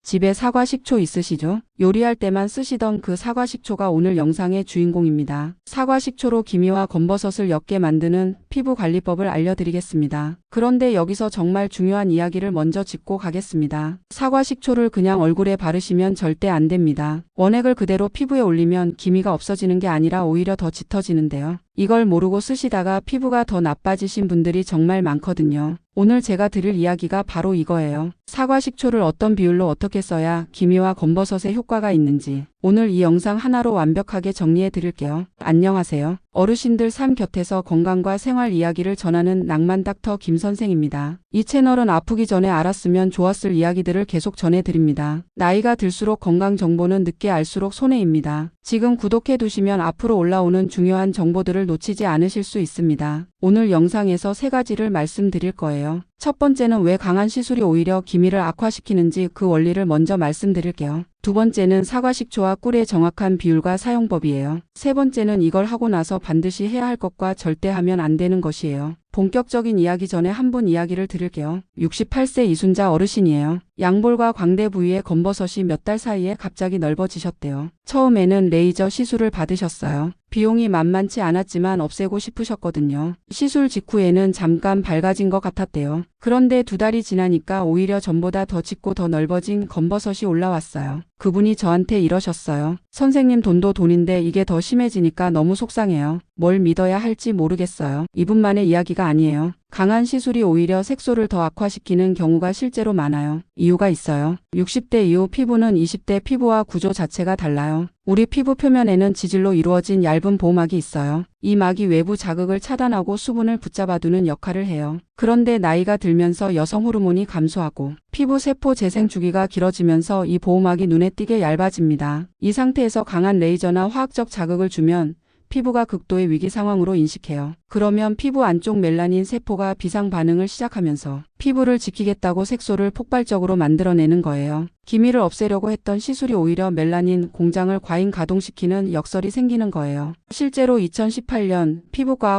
집에 사과 식초 있으시죠? 요리할 때만 쓰시던 그 사과 식초가 오늘 영상의 주인공입니다. 사과 식초로 기미와 검버섯을 옅게 만드는 피부 관리법을 알려드리겠습니다. 그런데 여기서 정말 중요한 이야기를 먼저 짚고 가겠습니다. 사과 식초를 그냥 얼굴에 바르시면 절대 안 됩니다. 원액을 그대로 피부에 올리면 기미가 없어지는 게 아니라 오히려 더 짙어지는데요. 이걸 모르고 쓰시다가 피부가 더 나빠지신 분들이 정말 많거든요. 오늘 제가 드릴 이야기가 바로 이거예요. 사과 식초를 어떤 비율로 어떻게 써야 기미와 검버섯에 효과가 있는지 오늘 이 영상 하나로 완벽하게 정리해 드릴게요. 안녕하세요. 어르신들 삶 곁에서 건강과 생활 이야기를 전하는 낭만 닥터 김 선생입니다. 이 채널은 아프기 전에 알았으면 좋았을 이야기들을 계속 전해드립니다. 나이가 들수록 건강 정보는 늦게 알수록 손해입니다. 지금 구독해 두시면 앞으로 올라오는 중요한 정보들을 놓치지 않으실 수 있습니다. 오늘 영상에서 3가지를 말씀드릴 거예요. 첫 번째는 왜 강한 시술이 오히려 기미를 악화시키는지 그 원리를 먼저 말씀드릴게요. 두 번째는 사과 식초와 꿀의 정확한 비율과 사용법이에요. 세 번째는 이걸 하고 나서 반드시 해야 할 것과 절대 하면 안 되는 것이에요. 본격적인 이야기 전에 한 분 이야기를 드릴게요. 68세 이순자 어르신이에요. 양볼과 광대 부위에 검버섯이 몇 달 사이에 갑자기 넓어지셨대요. 처음에는 레이저 시술을 받으셨어요. 비용이 만만치 않았지만 없애고 싶으셨거든요. 시술 직후에는 잠깐 밝아진 것 같았대요. 그런데 2달이 지나니까 오히려 전보다 더 짙고 더 넓어진 검버섯이 올라왔어요. 그분이 저한테 이러셨어요. 선생님, 돈도 돈인데 이게 더 심해지니까 너무 속상해요. 뭘 믿어야 할지 모르겠어요. 이분만의 이야기가 아니에요. 강한 시술이 오히려 색소를 더 악화시키는 경우가 실제로 많아요. 이유가 있어요. 60대 이후 피부는 20대 피부와 구조 자체가 달라요. 우리 피부 표면에는 지질로 이루어진 얇은 보호막이 있어요. 이 막이 외부 자극을 차단하고 수분을 붙잡아두는 역할을 해요. 그런데 나이가 들면서 여성 호르몬이 감소하고 피부 세포 재생 주기가 길어지면서 이 보호막이 눈에 띄게 얇아집니다. 이 상태에서 강한 레이저나 화학적 자극을 주면 피부가 극도의 위기 상황으로 인식해요. 그러면 피부 안쪽 멜라닌 세포가 비상 반응을 시작하면서 피부를 지키겠다고 색소를 폭발적으로 만들어내는 거예요. 기미를 없애려고 했던 시술이 오히려 멜라닌 공장을 과잉 가동시키는 역설이 생기는 거예요. 실제로 2018년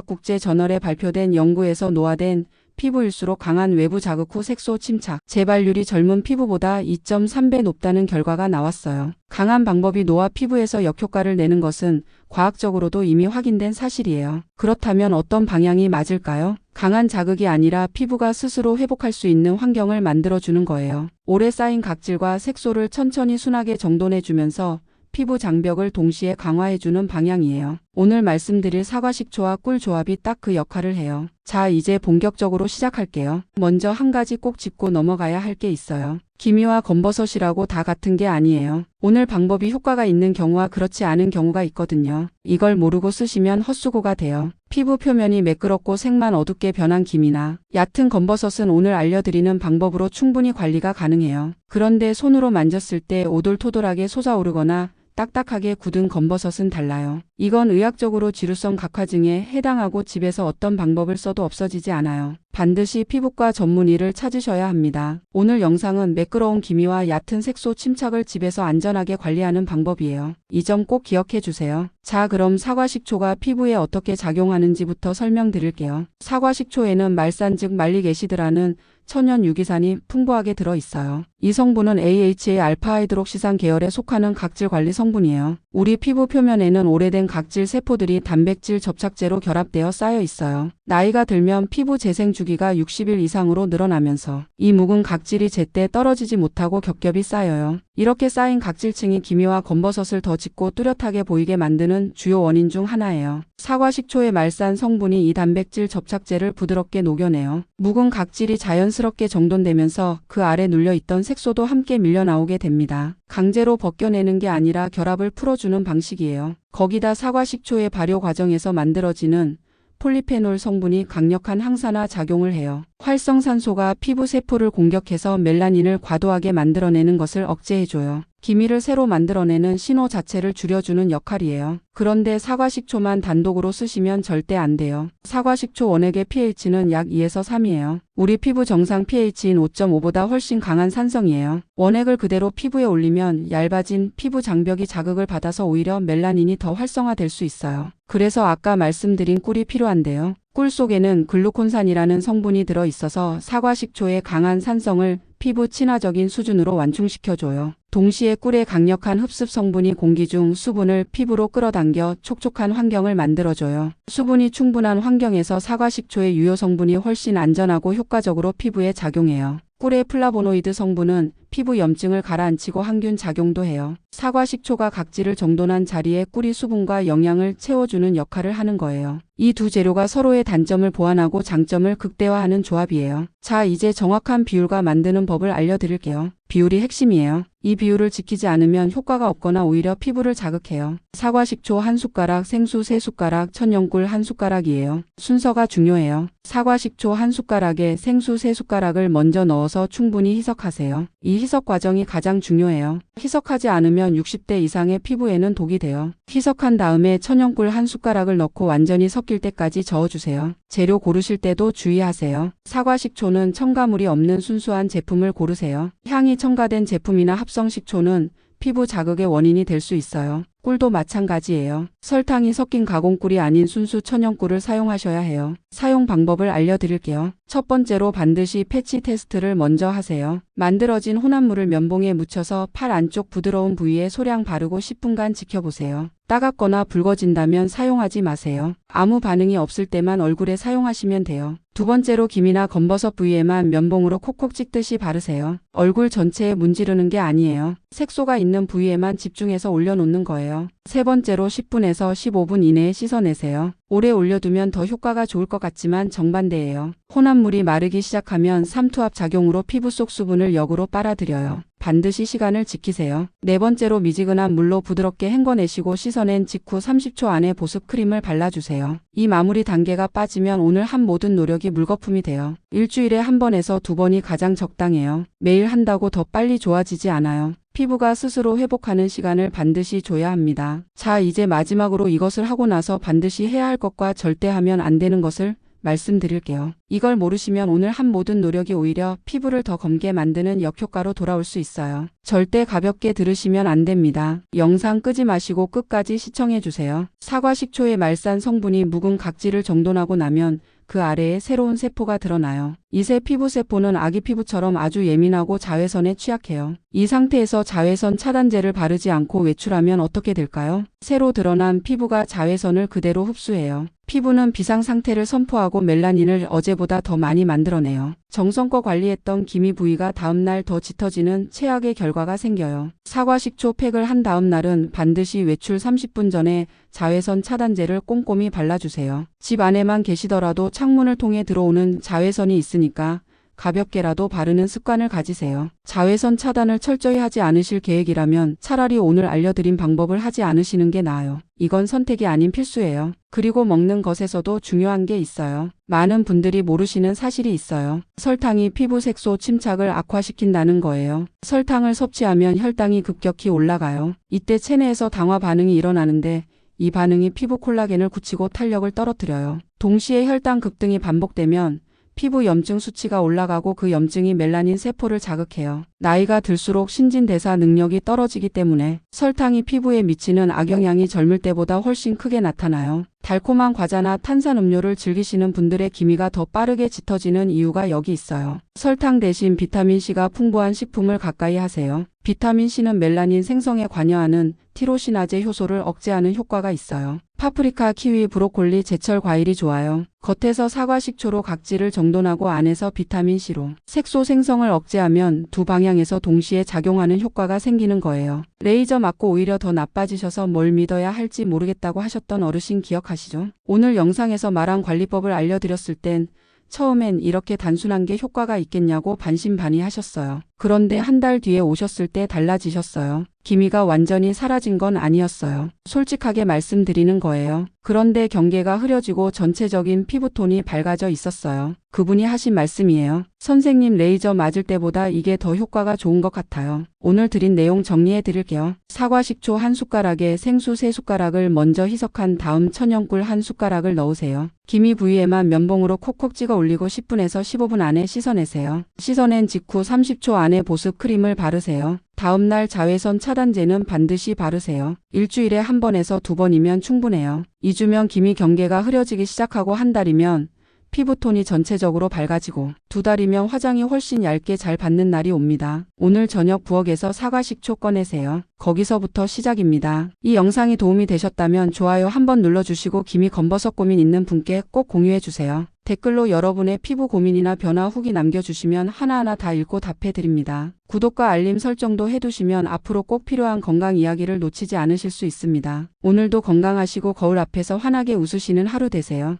피부과학국제저널에 발표된 연구에서 노화된 피부일수록 강한 외부 자극 후 색소 침착, 재발률이 젊은 피부보다 2.3배 높다는 결과가 나왔어요. 강한 방법이 노화 피부에서 역효과를 내는 것은 과학적으로도 이미 확인된 사실이에요. 그렇다면 어떤 방향이 맞을까요? 강한 자극이 아니라 피부가 스스로 회복할 수 있는 환경을 만들어주는 거예요. 오래 쌓인 각질과 색소를 천천히 순하게 정돈해주면서 피부 장벽을 동시에 강화해주는 방향이에요. 오늘 말씀드릴 사과 식초와 꿀 조합이 딱 그 역할을 해요. 자, 이제 본격적으로 시작할게요. 먼저 한 가지 꼭 짚고 넘어가야 할 게 있어요. 기미와 검버섯이라고 다 같은 게 아니에요. 오늘 방법이 효과가 있는 경우와 그렇지 않은 경우가 있거든요. 이걸 모르고 쓰시면 헛수고가 돼요. 피부 표면이 매끄럽고 색만 어둡게 변한 기미나 얕은 검버섯은 오늘 알려드리는 방법으로 충분히 관리가 가능해요. 그런데 손으로 만졌을 때 오돌토돌하게 솟아오르거나 딱딱하게 굳은 검버섯은 달라요. 이건 의학적으로 지루성 각화증에 해당하고 집에서 어떤 방법을 써도 없어지지 않아요. 반드시 피부과 전문의를 찾으셔야 합니다. 오늘 영상은 매끄러운 기미와 얕은 색소 침착을 집에서 안전하게 관리하는 방법이에요. 이 점 꼭 기억해 주세요. 자, 그럼 사과 식초가 피부에 어떻게 작용하는지부터 설명드릴게요. 사과 식초에는 말산 즉 말릭애시드라는 천연 유기산이 풍부하게 들어있어요. 이 성분은 AHA 알파하이드록시산 계열에 속하는 각질 관리 성분이에요. 우리 피부 표면에는 오래된 각질 세포들이 단백질 접착제로 결합되어 쌓여 있어요. 나이가 들면 피부 재생 주기가 60일 이상으로 늘어나면서 이 묵은 각질이 제때 떨어지지 못하고 겹겹이 쌓여요. 이렇게 쌓인 각질층이 기미와 검버섯을 더 짙고 뚜렷하게 보이게 만드는 주요 원인 중 하나예요. 사과 식초의 말산 성분이 이 단백질 접착제를 부드럽게 녹여내요. 묵은 각질이 자연스럽게 정돈되면서 그 아래 눌려있던 색소도 함께 밀려나오게 됩니다. 강제로 벗겨내는 게 아니라 결합을 풀어주는 방식이에요. 거기다 사과 식초의 발효 과정에서 만들어지는 폴리페놀 성분이 강력한 항산화 작용을 해요. 활성산소가 피부 세포를 공격해서 멜라닌을 과도하게 만들어내는 것을 억제해줘요. 기미를 새로 만들어내는 신호 자체를 줄여주는 역할이에요. 그런데 사과식초만 단독으로 쓰시면 절대 안 돼요. 사과식초 원액의 pH는 약 2에서 3이에요. 우리 피부 정상 pH인 5.5보다 훨씬 강한 산성이에요. 원액을 그대로 피부에 올리면 얇아진 피부 장벽이 자극을 받아서 오히려 멜라닌이 더 활성화될 수 있어요. 그래서 아까 말씀드린 꿀이 필요한데요. 꿀 속에는 글루콘산이라는 성분이 들어 있어서 사과 식초의 강한 산성을 피부 친화적인 수준으로 완충시켜줘요. 동시에 꿀의 강력한 흡습 성분이 공기 중 수분을 피부로 끌어당겨 촉촉한 환경을 만들어줘요. 수분이 충분한 환경에서 사과 식초의 유효 성분이 훨씬 안전하고 효과적으로 피부에 작용해요. 꿀의 플라보노이드 성분은 피부 염증을 가라앉히고 항균 작용도 해요. 사과 식초가 각질을 정돈한 자리에 꿀이 수분과 영양을 채워주는 역할을 하는 거예요. 이 두 재료가 서로의 단점을 보완하고 장점을 극대화하는 조합이에요. 자, 이제 정확한 비율과 만드는 법을 알려드릴게요. 비율이 핵심이에요. 이 비율을 지키지 않으면 효과가 없거나 오히려 피부를 자극해요. 사과 식초 1숟가락, 생수 3숟가락, 천연꿀 1숟가락이에요. 순서가 중요해요. 사과 식초 1숟가락에 생수 3숟가락을 먼저 넣어서 충분히 희석하세요. 이 희석 과정이 가장 중요해요. 희석하지 않으면 60대 이상의 피부에는 독이 돼요. 희석한 다음에 천연꿀 1숟가락을 넣고 완전히 섞일 때까지 저어주세요. 재료 고르실 때도 주의하세요. 사과 식초는 첨가물이 없는 순수한 제품을 고르세요. 향이 첨가된 제품이나 합성 식초는 피부 자극의 원인이 될 수 있어요. 꿀도 마찬가지예요. 설탕이 섞인 가공꿀이 아닌 순수 천연꿀을 사용하셔야 해요. 사용 방법을 알려드릴게요. 첫 번째로 반드시 패치 테스트를 먼저 하세요. 만들어진 혼합물을 면봉에 묻혀서 팔 안쪽 부드러운 부위에 소량 바르고 10분간 지켜보세요. 따갑거나 붉어진다면 사용하지 마세요. 아무 반응이 없을 때만 얼굴에 사용하시면 돼요. 두 번째로 김이나 검버섯 부위에만 면봉으로 콕콕 찍듯이 바르세요. 얼굴 전체에 문지르는 게 아니에요. 색소가 있는 부위에만 집중해서 올려놓는 거예요. 세 번째로 10분에서 15분 이내에 씻어내세요. 오래 올려두면 더 효과가 좋을 것 같지만 정반대예요. 혼합물이 마르기 시작하면 삼투압 작용으로 피부 속 수분을 역으로 빨아들여요. 반드시 시간을 지키세요. 네 번째로 미지근한 물로 부드럽게 헹궈내시고 씻어낸 직후 30초 안에 보습 크림을 발라주세요. 이 마무리 단계가 빠지면 오늘 한 모든 노력이 물거품이 돼요. 일주일에 한 번에서 두 번이 가장 적당해요. 매일 한다고 더 빨리 좋아지지 않아요. 피부가 스스로 회복하는 시간을 반드시 줘야 합니다. 자, 이제 마지막으로 이것을 하고 나서 반드시 해야 할 것과 절대 하면 안 되는 것을 말씀드릴게요. 이걸 모르시면 오늘 한 모든 노력이 오히려 피부를 더 검게 만드는 역효과로 돌아올 수 있어요. 절대 가볍게 들으시면 안 됩니다. 영상 끄지 마시고 끝까지 시청해주세요. 사과 식초의 말산 성분이 묵은 각질을 정돈하고 나면 그 아래에 새로운 세포가 드러나요. 이새 피부세포는 아기 피부처럼 아주 예민하고 자외선에 취약해요. 이 상태에서 자외선 차단제를 바르지 않고 외출하면 어떻게 될까요? 새로 드러난 피부가 자외선을 그대로 흡수해요. 피부는 비상 상태를 선포하고 멜라닌을 어제보다 더 많이 만들어내요. 정성껏 관리했던 기미 부위가 다음날 더 짙어지는 최악의 결과가 생겨요. 사과 식초 팩을 한 다음 날은 반드시 외출 30분 전에 자외선 차단제를 꼼꼼히 발라주세요. 집 안에만 계시더라도 창문을 통해 들어오는 자외선이 있으니까 가볍게라도 바르는 습관을 가지세요. 자외선 차단을 철저히 하지 않으실 계획이라면 차라리 오늘 알려드린 방법을 하지 않으시는 게 나아요. 이건 선택이 아닌 필수예요. 그리고 먹는 것에서도 중요한 게 있어요. 많은 분들이 모르시는 사실이 있어요. 설탕이 피부 색소 침착을 악화시킨다는 거예요. 설탕을 섭취하면 혈당이 급격히 올라가요. 이때 체내에서 당화 반응이 일어나는데 이 반응이 피부 콜라겐을 굳히고 탄력을 떨어뜨려요. 동시에 혈당 급등이 반복되면 피부 염증 수치가 올라가고 그 염증이 멜라닌 세포를 자극해요. 나이가 들수록 신진대사 능력이 떨어지기 때문에 설탕이 피부에 미치는 악영향이 젊을 때보다 훨씬 크게 나타나요. 달콤한 과자나 탄산음료를 즐기시는 분들의 기미가 더 빠르게 짙어지는 이유가 여기 있어요. 설탕 대신 비타민C가 풍부한 식품을 가까이 하세요. 비타민C는 멜라닌 생성에 관여하는 티로시나제 효소를 억제하는 효과가 있어요. 파프리카, 키위, 브로콜리, 제철 과일이 좋아요. 겉에서 사과 식초로 각질을 정돈하고 안에서 비타민C로 색소 생성을 억제하면 두 방향에서 동시에 작용하는 효과가 생기는 거예요. 레이저 맞고 오히려 더 나빠지셔서 뭘 믿어야 할지 모르겠다고 하셨던 어르신 기억하시죠? 오늘 영상에서 말한 관리법을 알려드렸을 땐 처음엔 이렇게 단순한 게 효과가 있겠냐고 반신반의하셨어요. 그런데 한 달 뒤에 오셨을 때 달라지셨어요. 기미가 완전히 사라진 건 아니었어요. 솔직하게 말씀드리는 거예요. 그런데 경계가 흐려지고 전체적인 피부톤이 밝아져 있었어요. 그분이 하신 말씀이에요. 선생님, 레이저 맞을 때보다 이게 더 효과가 좋은 것 같아요. 오늘 드린 내용 정리해 드릴게요. 사과 식초 1숟가락에 생수 3숟가락을 먼저 희석한 다음 천연꿀 1숟가락을 넣으세요. 기미 부위에만 면봉으로 콕콕 찍어 올리고 10분에서 15분 안에 씻어내세요. 씻어낸 직후 30초 안에 안에 보습 크림을 바르세요. 다음날 자외선 차단제는 반드시 바르세요. 일주일에 한 번에서 두 번이면 충분해요. 2주면 기미 경계가 흐려지기 시작하고 한 달이면 피부톤이 전체적으로 밝아지고 두 달이면 화장이 훨씬 얇게 잘 받는 날이 옵니다. 오늘 저녁 부엌에서 사과 식초 꺼내세요. 거기서부터 시작입니다. 이 영상이 도움이 되셨다면 좋아요 한번 눌러주시고 기미 검버섯 고민 있는 분께 꼭 공유해주세요. 댓글로 여러분의 피부 고민이나 변화 후기 남겨주시면 하나하나 다 읽고 답해드립니다. 구독과 알림 설정도 해두시면 앞으로 꼭 필요한 건강 이야기를 놓치지 않으실 수 있습니다. 오늘도 건강하시고 거울 앞에서 환하게 웃으시는 하루 되세요.